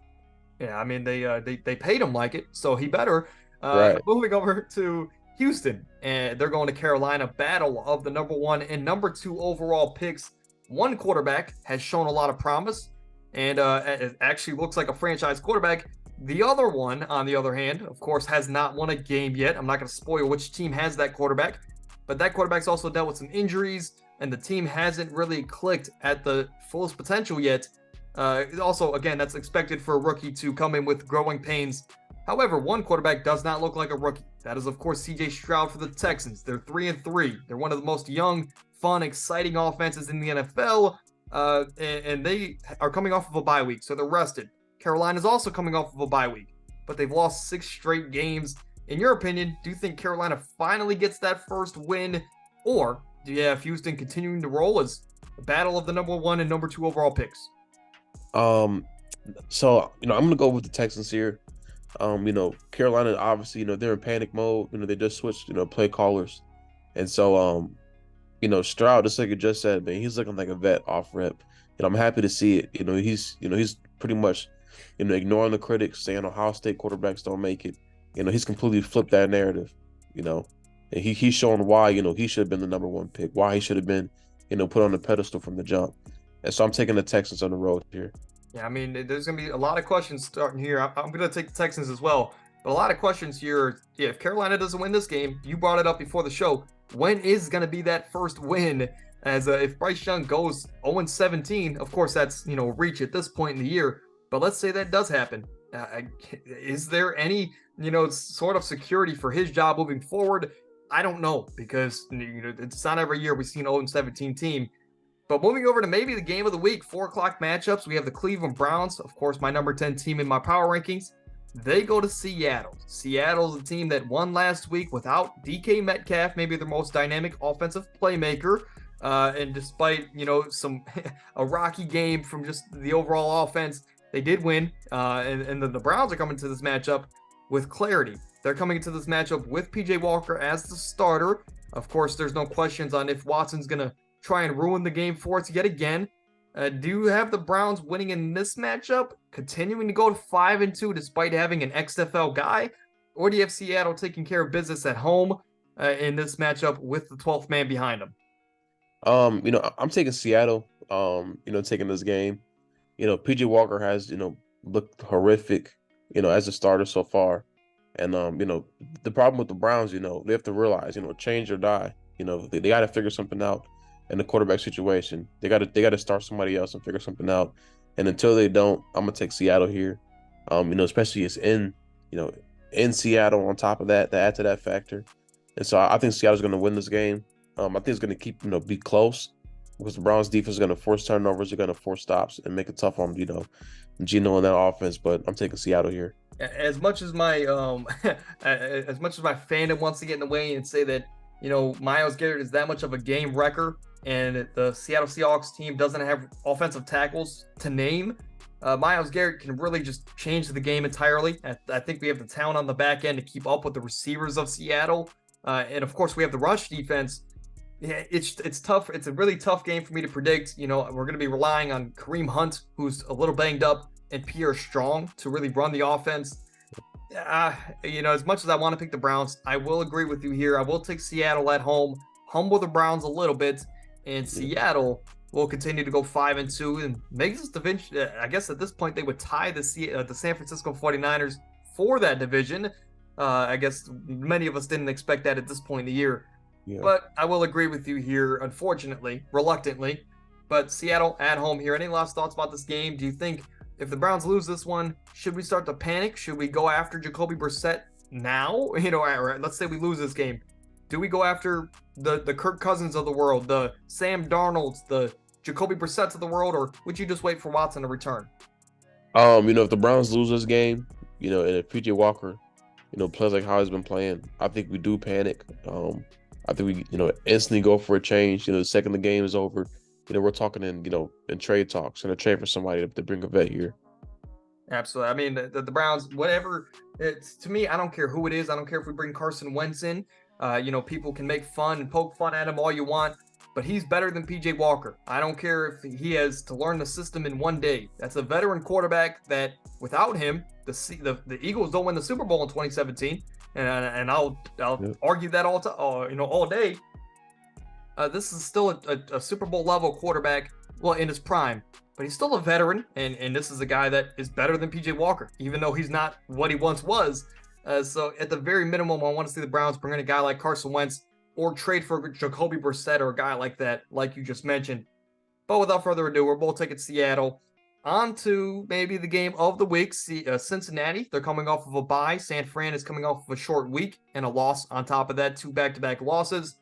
Yeah, I mean, they paid him like it, so he better. Right. Moving over to Houston, and they're going to Carolina. Battle of the number 1 and number 2 overall picks. One quarterback has shown a lot of promise, and it actually looks like a franchise quarterback. The other one, on the other hand, of course, has not won a game yet. I'm not going to spoil which team has that quarterback, but that quarterback's also dealt with some injuries, and the team hasn't really clicked at the fullest potential yet. Also, again, that's expected for a rookie to come in with growing pains. However, one quarterback does not look like a rookie. That is, of course, C.J. Stroud for the Texans. They're 3-3. They're one of the most young, fun, exciting offenses in the NFL, and they are coming off of a bye week, so they're rested. Carolina's also coming off of a bye week, but they've lost 6 straight games. In your opinion, do you think Carolina finally gets that first win, or do you have Houston continuing to roll as a battle of the number 1 and number 2 overall picks? So, I'm going to go with the Texans here. Carolina, obviously, they're in panic mode. They just switched, play callers. And so, Stroud, just like you just said, man, he's looking like a vet off rip. I'm happy to see it. He's pretty much, ignoring the critics, saying Ohio State quarterbacks don't make it. He's completely flipped that narrative, and he's shown why, he should have been the number 1 pick, why he should have been, put on the pedestal from the jump. And so I'm taking the Texans on the road here. Yeah, I mean, there's going to be a lot of questions starting here. I'm going to take the Texans as well. But a lot of questions here. Yeah, if Carolina doesn't win this game, you brought it up before the show. When is going to be that first win? As if Bryce Young goes 0-17, of course, that's, reach at this point in the year. But let's say that does happen. Is there any, sort of security for his job moving forward? I don't know, because it's not every year we've seen an 0-17 team. But moving over to maybe the game of the week, 4 o'clock matchups, we have the Cleveland Browns, of course, my number 10 team in my power rankings. They go to Seattle. Seattle's a team that won last week without DK Metcalf, maybe their most dynamic offensive playmaker. And despite, some a rocky game from just the overall offense, they did win. And the Browns are coming to this matchup with clarity. They're coming into this matchup with PJ Walker as the starter. Of course, there's no questions on if Watson's going to try and ruin the game for us yet again. Do you have the Browns winning in this matchup, continuing to go to 5-2 despite having an XFL guy? Or do you have Seattle taking care of business at home in this matchup with the 12th man behind them? I'm taking Seattle, taking this game. PJ Walker has, looked horrific, as a starter so far. And the problem with the Browns, they have to realize, change or die. They got to figure something out in the quarterback situation. They got to start somebody else and figure something out. And until they don't, I'm gonna take Seattle here. Especially it's in Seattle on top of that, to add to that factor. And so I think Seattle's gonna win this game. I think it's gonna keep, be close because the Browns defense is gonna force turnovers, they're gonna force stops and make it tough on, Geno and that offense. But I'm taking Seattle here. As much as my as much as my fandom wants to get in the way and say that Myles Garrett is that much of a game wrecker, and the Seattle Seahawks team doesn't have offensive tackles to name, Myles Garrett can really just change the game entirely. I think we have the talent on the back end to keep up with the receivers of Seattle, and of course we have the rush defense. Yeah, it's tough. It's a really tough game for me to predict. We're going to be relying on Kareem Hunt, who's a little banged up, and Pierre Strong to really run the offense. As much as I want to pick the Browns, I will agree with you here. I will take Seattle at home, humble the Browns a little bit, and Seattle will continue to go 5-2 and make this division. I guess at this point they would tie the San Francisco 49ers for that division. I guess many of us didn't expect that at this point in the year. Yeah. But I will agree with you here, unfortunately, reluctantly. But Seattle at home here. Any last thoughts about this game? Do you think if the Browns lose this one, should we start to panic? Should we go after Jacoby Brissett now? Or let's say we lose this game. Do we go after the Kirk Cousins of the world, the Sam Darnolds, the Jacoby Brissetts of the world, or would you just wait for Watson to return? If the Browns lose this game, and if PJ Walker, plays like how he's been playing, I think we do panic. I think we, instantly go for a change. The second the game is over, we're talking in trade talks and a trade for somebody to bring a vet here. Absolutely. I mean, the Browns, whatever. It's to me, I don't care who it is. I don't care if we bring Carson Wentz in. People can make fun and poke fun at him all you want, but he's better than PJ Walker. I don't care if he has to learn the system in one day. That's a veteran quarterback that without him, the Eagles don't win the Super Bowl in 2017. And I'll argue that all day. This is still a Super Bowl level quarterback, in his prime, but he's still a veteran, and this is a guy that is better than PJ Walker, even though he's not what he once was. So at the very minimum, I want to see the Browns bring in a guy like Carson Wentz or trade for Jacoby Brissett or a guy like that, like you just mentioned. But without further ado, we're both taking Seattle. On to maybe the game of the week. Cincinnati, they're coming off of a bye. San Fran is coming off of a short week and a loss on top of that, 2 back-to-back losses.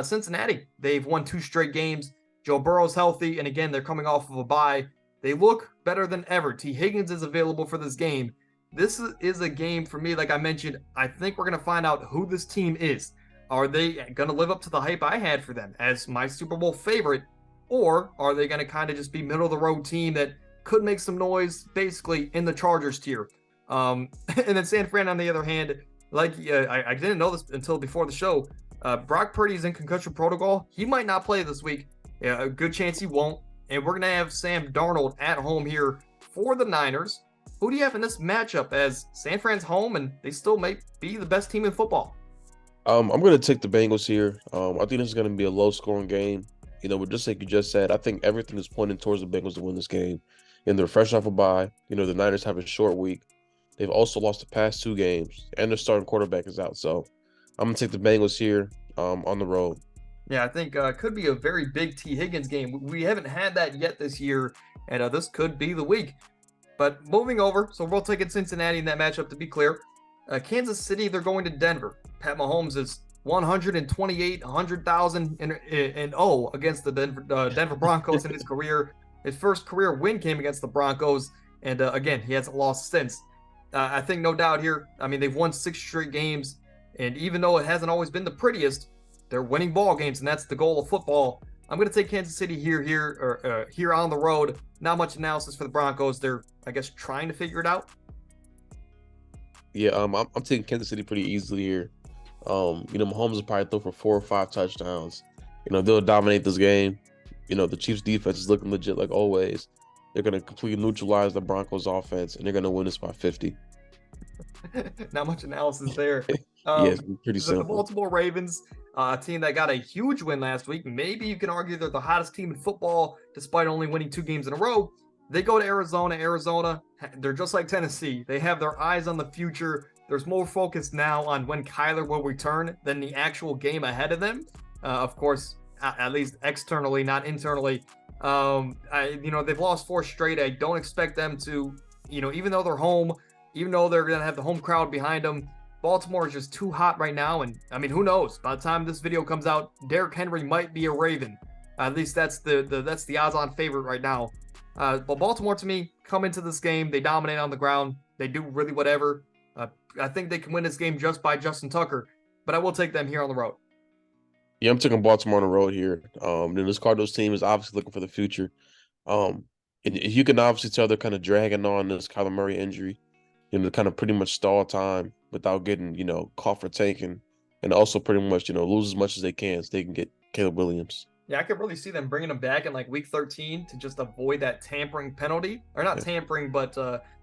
Cincinnati, they've won 2 straight games. Joe Burrow's healthy, and again, they're coming off of a bye. They look better than ever. T. Higgins is available for this game. This is a game for me, like I mentioned, I think we're going to find out who this team is. Are they going to live up to the hype I had for them as my Super Bowl favorite, or are they going to kind of just be middle-of-the-road team that could make some noise, basically in the Chargers tier? And then San Fran, on the other hand, I didn't know this until before the show. Brock Purdy's in concussion protocol. He might not play this week. A good chance he won't. And we're going to have Sam Darnold at home here for the Niners. Who do you have in this matchup, as San Fran's home and they still may be the best team in football? I'm going to take the Bengals here. I think this is going to be a low-scoring game. But just like you just said, I think everything is pointing towards the Bengals to win this game. And they're fresh off a bye. The Niners have a short week. They've also lost the past 2 games, and their starting quarterback is out. So I'm going to take the Bengals here on the road. Yeah, I think could be a very big T. Higgins game. We haven't had that yet this year, and this could be the week. But moving over, so we'll take it Cincinnati in that matchup, to be clear. Kansas City, they're going to Denver. Pat Mahomes is 100,000 against the Denver Broncos in his career. His first career win came against the Broncos, and again, he hasn't lost since. I think no doubt here, I mean, they've won 6 straight games, and even though it hasn't always been the prettiest, they're winning ball games, and that's the goal of football. I'm going to take Kansas City here on the road. Not much analysis for the Broncos. They're, I guess, trying to figure it out. Yeah, I'm taking Kansas City pretty easily here. Mahomes will probably throw for 4 or 5 touchdowns. They'll dominate this game. The Chiefs defense is looking legit like always. They're going to completely neutralize the Broncos offense, and they're going to win this by 50. Not much analysis there. Yes, pretty The simple. Baltimore Ravens, a team that got a huge win last week. Maybe you can argue they're the hottest team in football, despite only winning 2 games in a row. They go to Arizona. Arizona, they're just like Tennessee. They have their eyes on the future. There's more focus now on when Kyler will return than the actual game ahead of them. Of course, at least externally, not internally. They've lost 4 straight. I don't expect them to, even though they're home, even though they're going to have the home crowd behind them, Baltimore is just too hot right now. And I mean, who knows? By the time this video comes out, Derrick Henry might be a Raven. At least that's the odds-on favorite right now. But Baltimore, to me, come into this game. They dominate on the ground. They do really whatever. I think they can win this game just by Justin Tucker. But I will take them here on the road. Yeah, I'm taking Baltimore on the road here. And this Cardinals team is obviously looking for the future. And you can obviously tell they're kind of dragging on this Kyler Murray injury. To kind of pretty much stall time without getting, caught for tanking, and also pretty much, lose as much as they can so they can get Caleb Williams. Yeah, I could really see them bringing him back in like week 13 to just avoid that tampering penalty, or not tampering, but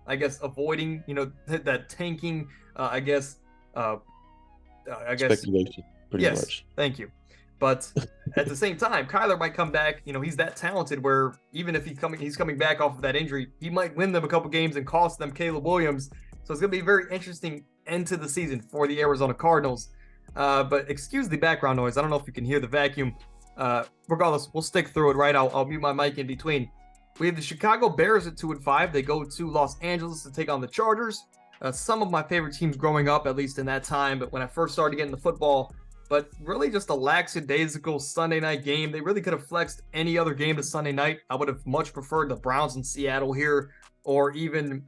I guess avoiding, that tanking. I guess. Speculation, pretty much. Thank you. But at the same time, Kyler might come back. He's that talented where even if he's coming back off of that injury, he might win them a couple games and cost them Caleb Williams. So it's going to be a very interesting end to the season for the Arizona Cardinals. But excuse the background noise. I don't know if you can hear the vacuum. Regardless, we'll stick through it, right? I'll mute my mic in between. We have the Chicago Bears at 2-5. They go to Los Angeles to take on the Chargers. Some of my favorite teams growing up, at least in that time. But when I first started getting the football, but really just a lackadaisical Sunday night game. They really could have flexed any other game to Sunday night. I would have much preferred the Browns in Seattle here, or even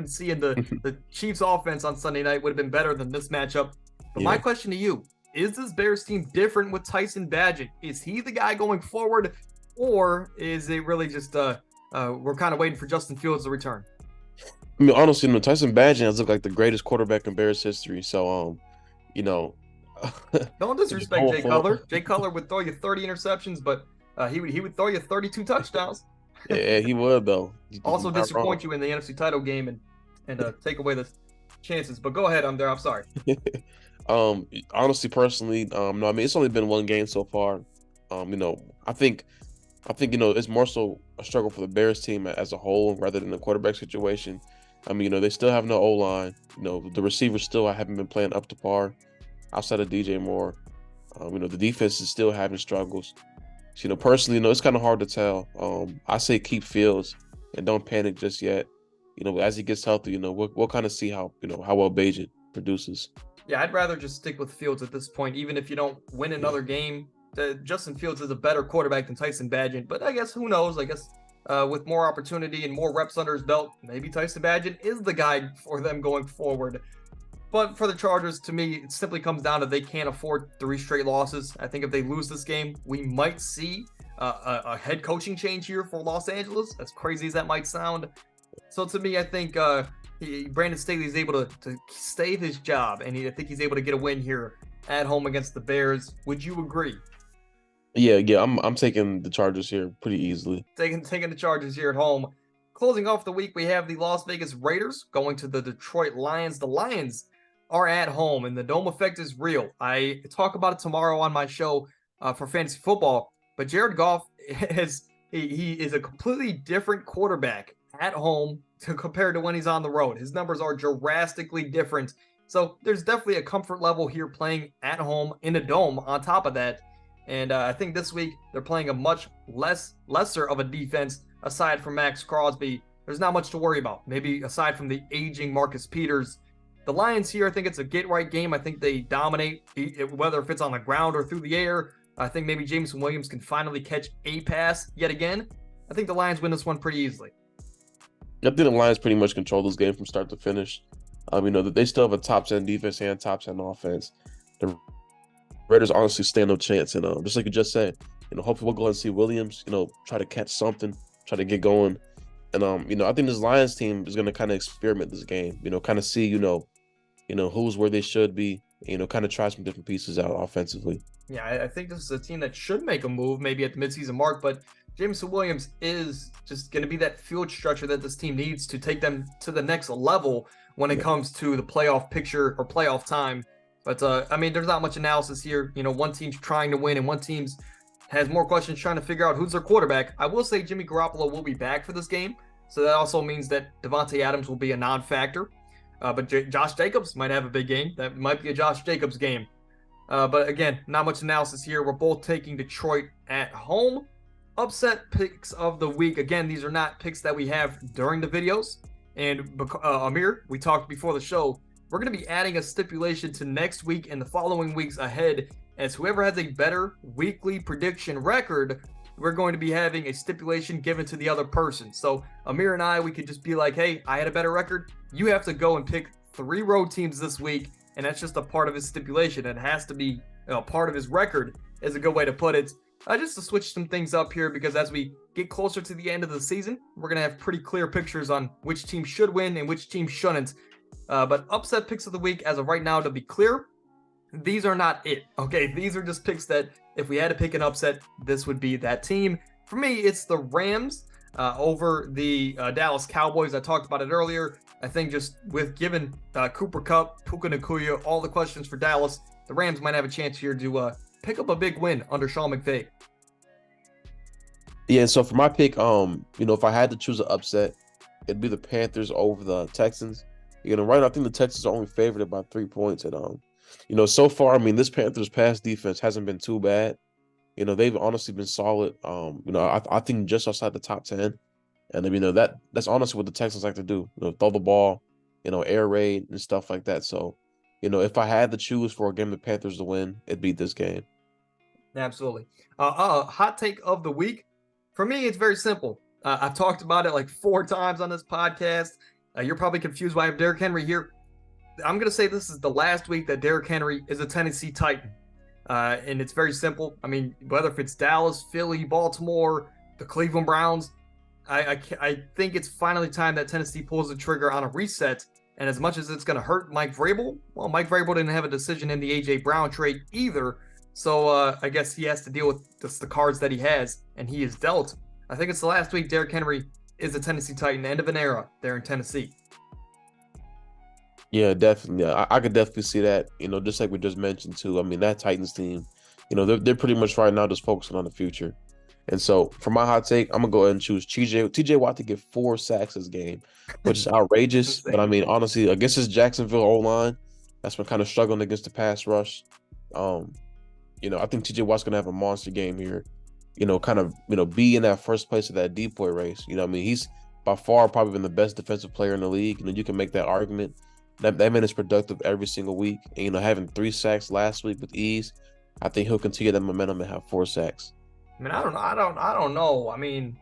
seeing the Chiefs offense on Sunday night would have been better than this matchup. But my question to you, is this Bears team different with Tyson Bagent? Is he the guy going forward, or is it really just we're kind of waiting for Justin Fields to return? I mean, honestly, Tyson Bagent has looked like the greatest quarterback in Bears history. So, don't disrespect Jay Cutler. Jay Cutler would throw you 30 interceptions, but he would throw you 32 touchdowns. Yeah, he would though. Also disappoint you in the NFC title game and take away the chances. But go ahead, I'm sorry. Honestly, personally, no, I mean it's only been 1 game so far. I think it's more so a struggle for the Bears team as a whole rather than the quarterback situation. I mean, they still have no O-line. The receivers still haven't been playing up to par. Outside of DJ Moore, the defense is still having struggles. So, personally, it's kind of hard to tell. I say keep Fields and don't panic just yet. As he gets healthy, we'll kind of see how well Bagent produces. Yeah, I'd rather just stick with Fields at this point, even if you don't win another game. Justin Fields is a better quarterback than Tyson Bagent, but I guess who knows? I guess with more opportunity and more reps under his belt, maybe Tyson Bagent is the guy for them going forward. But for the Chargers, to me, it simply comes down to they can't afford 3 straight losses. I think if they lose this game, we might see a head coaching change here for Los Angeles, as crazy as that might sound. So to me, I think Brandon Staley is able to save his job, and I think he's able to get a win here at home against the Bears. Would you agree? Yeah, I'm taking the Chargers here pretty easily. Taking the Chargers here at home. Closing off the week, we have the Las Vegas Raiders going to the Detroit Lions. The Lions are at home, and the dome effect is real. I talk about it tomorrow on my show for fantasy football. But Jared Goff he is a completely different quarterback at home compared to when he's on the road. His numbers are drastically different. So there's definitely a comfort level here playing at home in a dome on top of that. And I think this week they're playing a much lesser of a defense aside from Max Crosby. There's not much to worry about. Maybe aside from the aging Marcus Peters. The Lions here, I think it's a get-right game. I think they dominate, whether if it's on the ground or through the air. I think maybe Jameson Williams can finally catch a pass yet again. I think the Lions win this one pretty easily. I think the Lions pretty much control this game from start to finish. They still have a top 10 defense and top 10 offense. The Raiders honestly stand no chance. And just like you just said, hopefully we'll go and see Williams, try to catch something, try to get going. And I think this Lions team is gonna kind of experiment this game, kind of see, who's where they should be, kind of try some different pieces out offensively. Yeah, I think this is a team that should make a move maybe at the midseason mark, but Jameson Williams is just going to be that field structure that this team needs to take them to the next level when it comes to the playoff picture or playoff time. But I mean, there's not much analysis here. One team's trying to win and one team's has more questions trying to figure out who's their quarterback. I will say Jimmy Garoppolo will be back for this game, so that also means that Devontae Adams will be a non-factor. But Josh Jacobs might have a big game. That might be a Josh Jacobs game. But again, not much analysis here. We're both taking Detroit at home. Upset picks of the week. Again, these are not picks that we have during the videos. And Amir, we talked before the show. We're going to be adding a stipulation to next week and the following weeks ahead, as whoever has a better weekly prediction record, we're going to be having a stipulation given to the other person. So Amir and I, we could just be like, hey, I had a better record. You have to go and pick 3 road teams this week. And that's just a part of his stipulation. It has to be part of his record, is a good way to put it. Just to switch some things up here, because as we get closer to the end of the season, we're going to have pretty clear pictures on which team should win and which team shouldn't. But upset picks of the week, as of right now, to be clear, these are not it. Okay, these are just picks that if we had to pick an upset, this would be that team. For me, it's the Rams over the Dallas Cowboys. I talked about it earlier. I think just with giving Cooper Kupp, Puka Nacua, all the questions for Dallas, the Rams might have a chance here to pick up a big win under Sean McVay. Yeah, so for my pick, if I had to choose an upset, it'd be the Panthers over the Texans. Right now, I think the Texans are only favored by 3 points. And, so far, I mean, this Panthers pass defense hasn't been too bad. They've honestly been solid. I think just outside the top 10. And, that's honestly what the Texans like to do. Throw the ball, air raid and stuff like that. So, if I had to choose for a game the Panthers to win, it'd be this game. Absolutely. Hot take of the week. For me, it's very simple. I've talked about it like 4 times on this podcast. You're probably confused why I have Derrick Henry here. I'm going to say this is the last week that Derrick Henry is a Tennessee Titan. And it's very simple. I mean, whether if it's Dallas, Philly, Baltimore, the Cleveland Browns, I think it's finally time that Tennessee pulls the trigger on a reset. And as much as it's going to hurt Mike Vrabel, well, Mike Vrabel didn't have a decision in the A.J. Brown trade either. So I guess he has to deal with the cards that he has, and he is dealt. I think it's the last week Derrick Henry is a Tennessee Titan, end of an era there in Tennessee. Yeah, definitely. Yeah, I could definitely see that. Just like we just mentioned too. I mean, that Titans team, they're pretty much right now just focusing on the future. And so for my hot take, I'm gonna go ahead and choose TJ Watt to get 4 sacks this game, which is outrageous. But I mean, honestly, against this Jacksonville O-line, that's been kind of struggling against the pass rush. I think TJ Watt's gonna have a monster game here. Be in that first place of that depoy race. He's by far probably been the best defensive player in the league. You can make that argument. That man is productive every single week. And, having 3 sacks last week with ease, I think he'll continue that momentum and have 4 sacks. I mean, I don't know. I mean,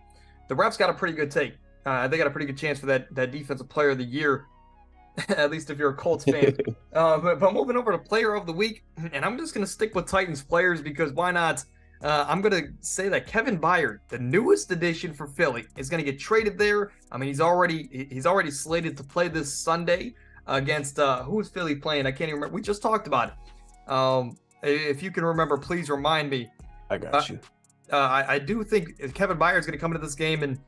the refs got a pretty good take. They got a pretty good chance for that defensive player of the year, at least if you're a Colts fan. But moving over to player of the week, and I'm just going to stick with Titans players because why not? I'm going to say that Kevin Byard, the newest addition for Philly, is going to get traded there. I mean, he's already slated to play this Sunday against who is Philly playing? I can't even remember. We just talked about it. If you can remember, please remind me. I got you. I do think Kevin Byard is going to come into this game, and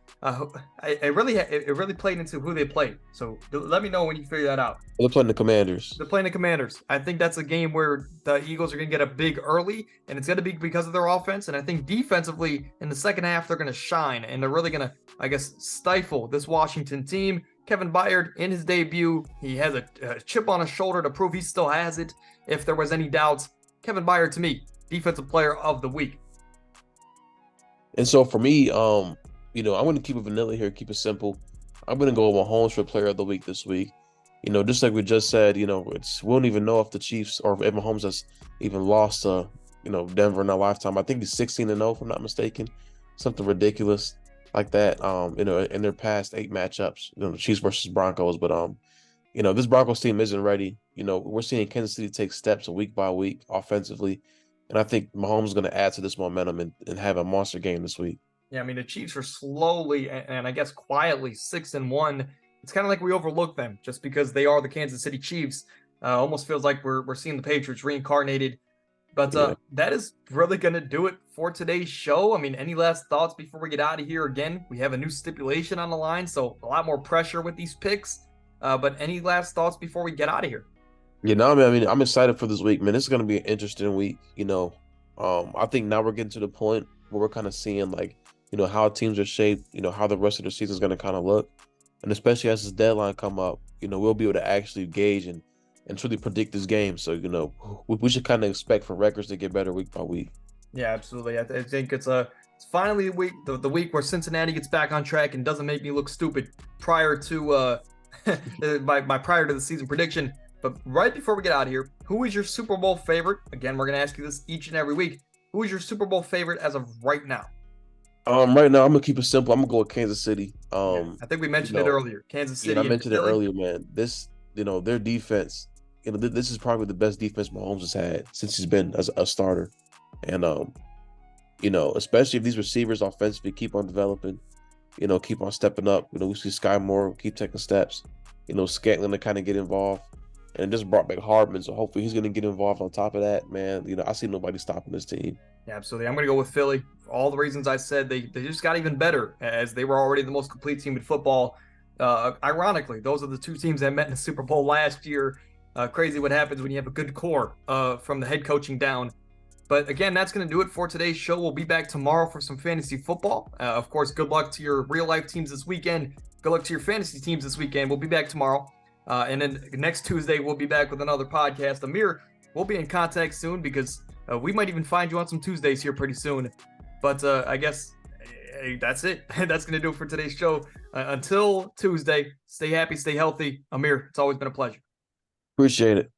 it really played into who they played. So let me know when you figure that out. They're playing the Commanders. They're playing the Commanders. I think that's a game where the Eagles are going to get a big early, and it's going to be because of their offense. And I think defensively in the second half they're going to shine, and they're really going to, I guess, stifle this Washington team. Kevin Byard in his debut, he has a chip on his shoulder to prove he still has it. If there was any doubts, Kevin Byard to me, defensive player of the week. And so for me, I'm going to keep it vanilla here, keep it simple. I'm going to go with Mahomes for player of the week this week. Just like we just said, we don't even know if the Chiefs or if Mahomes has even lost to, Denver in their lifetime. I think he's 16-0, if I'm not mistaken. Something ridiculous like that, in their past 8 matchups, Chiefs versus Broncos. But, this Broncos team isn't ready. We're seeing Kansas City take steps week by week offensively. And I think Mahomes is going to add to this momentum and have a monster game this week. Yeah, I mean the Chiefs are slowly and I guess quietly 6-1. It's kind of like we overlook them just because they are the Kansas City Chiefs. Almost feels like we're seeing the Patriots reincarnated. But Yeah. that is really going to do it for today's show. I mean, any last thoughts before we get out of here? Again, we have a new stipulation on the line, so a lot more pressure with these picks. But any last thoughts before we get out of here? You know, I mean, I'm excited for this week, man. This is going to be an interesting week. I think now we're getting to the point where we're kind of seeing like, how teams are shaped, how the rest of the season is going to kind of look. And especially as this deadline come up, we'll be able to actually gauge and truly predict this game. So, we should kind of expect for records to get better week by week. Yeah, absolutely. I think it's finally the week where Cincinnati gets back on track and doesn't make me look stupid prior to my prior to the season prediction. But right before we get out of here, who is your Super Bowl favorite? Again, we're gonna ask you this each and every week. Who is your Super Bowl favorite as of right now? Right now, I'm gonna keep it simple. I'm gonna go with Kansas City. I think we mentioned it earlier. Kansas City. I and mentioned it Philly. earlier, man. Their defense. This is probably the best defense Mahomes has had since he's been as a starter, and especially if these receivers offensively keep on developing, keep on stepping up. We see Sky Moore keep taking steps. Scantling to kind of get involved, and just brought back Hardman, so hopefully he's going to get involved. On top of that, man, I see nobody stopping this team. Yeah, absolutely. I'm going to go with Philly. For all the reasons I said, they just got even better as they were already the most complete team in football. Ironically, those are the two teams that met in the Super Bowl last year. Crazy what happens when you have a good core from the head coaching down. But again, that's going to do it for today's show. We'll be back tomorrow for some fantasy football. Of course, good luck to your real life teams this weekend. Good luck to your fantasy teams this weekend. We'll be back tomorrow. And then next Tuesday, we'll be back with another podcast. Amir, we'll be in contact soon because we might even find you on some Tuesdays here pretty soon. But I guess that's it. That's going to do it for today's show. Until Tuesday, stay happy, stay healthy. Amir, it's always been a pleasure. Appreciate it.